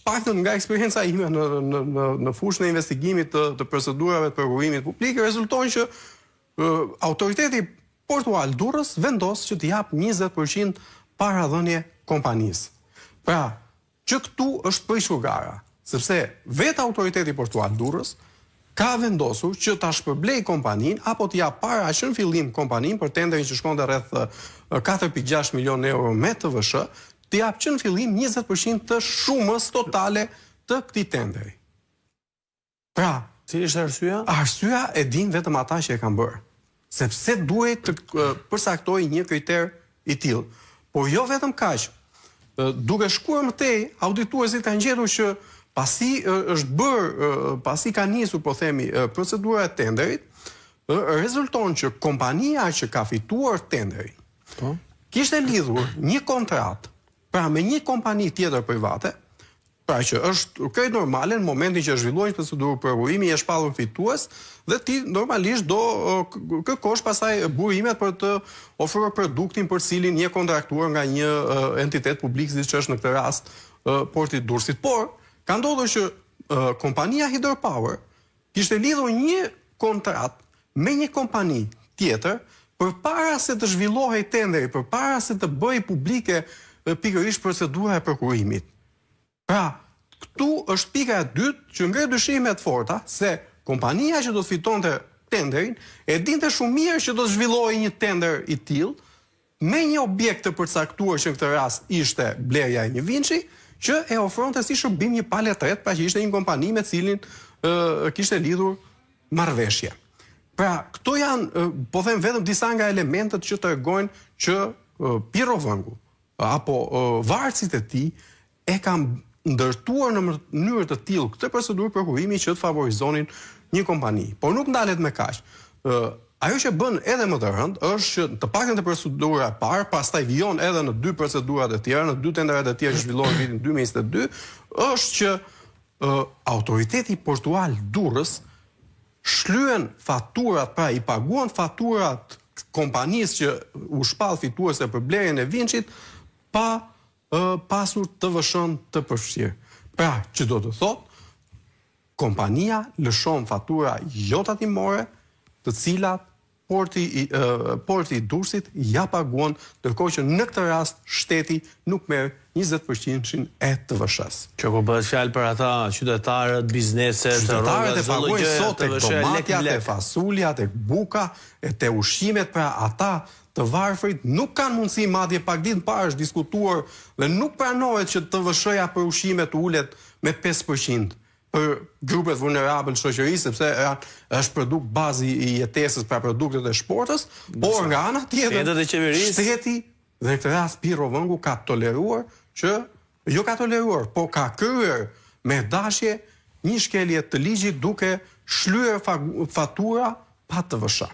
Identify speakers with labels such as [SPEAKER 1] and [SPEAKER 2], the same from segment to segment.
[SPEAKER 1] paktën nga eksperienca ime në fushën e investigimit të procedurave të prokurimit publik, rezulton që autoriteti portual Durrës vendos që t'i jap 20% paradhënie kompanisë. Pra, që këtu është prishur gara, sepse vetë autoriteti portual Durrës ka vendosur që ta shpërblej kompaninë apo t'i jap para që në fillim kompaninë për tenderin që shkonte rreth 4.6 milion euro me TVSH, t'i jap që në fillim 20% të shumës totale të këtij tenderi. Pra,
[SPEAKER 2] cili është arsyeja?
[SPEAKER 1] Arsyeja e din vetëm ata që e kanë bërë. Sepse duhet të përsaktoj një kriter i tillë. Por jo vetëm kaq. Duke shkuar më tej, audituesit kanë gjetur që pasi ka nisur, po themi, procedura e tenderit, rezulton që kompania që ka fituar tenderin kishte lidhur një kontratë pra me një kompani tjetër private, pra që është krejt normale në momentin që zhvillohet një procedurë prokurimi, je shpallur fitues dhe ti normalisht do kërkosh pastaj burimet për të ofruar produktin për cilin je kontraktuar nga një entitet publik, siç është në këtë rast Porti i Durrësit. Por ka ndodhur që kompania Hydropower kishte lidhur një kontratë me një kompani tjetër përpara se të zhvillohej tenderi, përpara se të bëhej publike pikërisht procedura e prokurimit. Pra, këtu është pika e dytë që ngre dyshime të forta se kompania që do të fitonte tenderin e dinte shumë mirë që do të zhvillohej një tender i tillë me një objekt të përcaktuar që në këtë rast ishte blerja e një vinçi, që e ofronte si shërbim një palë tret, pra që ishte një kompani me cilin kishte lidhur marrëveshje. Pra, këto janë, po them vetëm disa nga elementet që tregojnë që Pirovëngu apo varësit e tij e kanë ndërtuar në mënyrë të tillë këtë procedurë prokurimi që të favorizonin një kompani. Por nuk ndalet me kaq. Ajo që bën edhe më të rëndë është që të paktën të procedura e parë, pastaj vijon edhe në dy procedurat e tjera, në dy tenderet e tjera që zhvillohen vitin 2022, është që autoriteti portual Durrës shlyen faturat, pra i paguan faturat kompanisë që u shpall fituese për blerjen e vinçit pa pasur TVSH-n të përfshirë. Pra, që do të thotë, kompania lëshon fatura jo tatimore, të cilat Porti i Durrësit ja paguan, ndërkohë që në këtë rast shteti nuk merr 20% e TVSH-s.
[SPEAKER 2] Që kur bëhet fjalë për ata qytetarët, bizneset,
[SPEAKER 1] qytetarët e paguajnë sot tek tomatja, te fasulja, tek buka, te ushqimet, pra ata të varfrit nuk kanë mundësi, madje pak ditë parë është diskutuar dhe nuk pranohet që TVSH-ja për ushqime të ulet me 5% për grupet vulnerabël shoqërisë, sepse është produkt bazi i jetesës, pra produktet e shportës, por nga ana tjetër shteti dhe në këtë rast Pirovëngu ka toleruar që jo ka toleruar, por ka kryer me dashje një shkelje të ligjit duke shlyer fatura pa TVSH.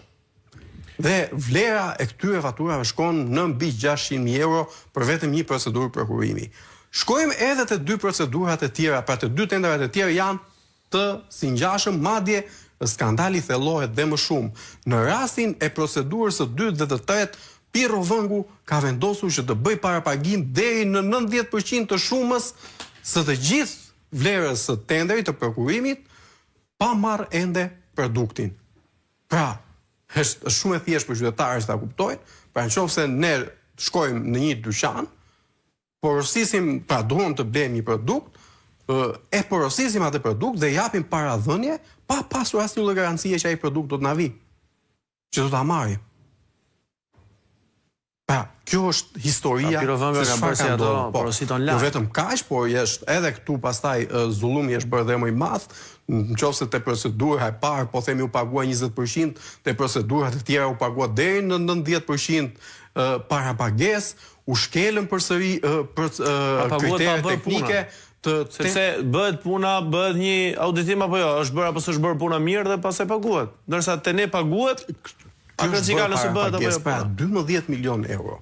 [SPEAKER 1] Dhe vlera e këtyre faturave shkon në mbi 600.000 euro për vetëm një procedurë prokurimi. Shkojmë edhe të dy procedurat e tjera, pra të dy tenderat e tjera janë të singjashëm, madje skandali thellohet dhe më shumë. Në rastin e procedurës së dytë dhe të tretë, Pirovëngu ka vendosur që të bëj parapagim deri në 90% të shumës së të gjithë vlerës së tenderit të prokurimit, pa marrë ende produktin. Pra, është shumë e thjeshtë për qytetarët ta kuptojnë, pra nëse ne shkojmë në një dyqan, porosisim, pra duam të blejmë një produkt, e porosisim atë produkt dhe japim paradhënie pa pasur asnjë lloj garancie që ai produkt do të na vijë, që do ta marrim. Pra, kjo është historia
[SPEAKER 2] se çfarë ka ndodhur. Porosit online.
[SPEAKER 1] Jo vetëm kaq, por është edhe këtu pastaj zullumi është bërë dhe më i madh. Nëse te procedura e parë, po themi u pagua 20%, te procedurat e tjera u pagua deri në 90% para pagesë, u shkelën përsëri kriteret teknike.
[SPEAKER 2] Sepse bëhet puna, bëhet një auditim apo jo, është bërë apo s'është bërë puna mirë dhe pastaj paguhet. Ndërsa te ne paguhet, a ka nëse bëhet apo jo?
[SPEAKER 1] Pra 12 milion euro.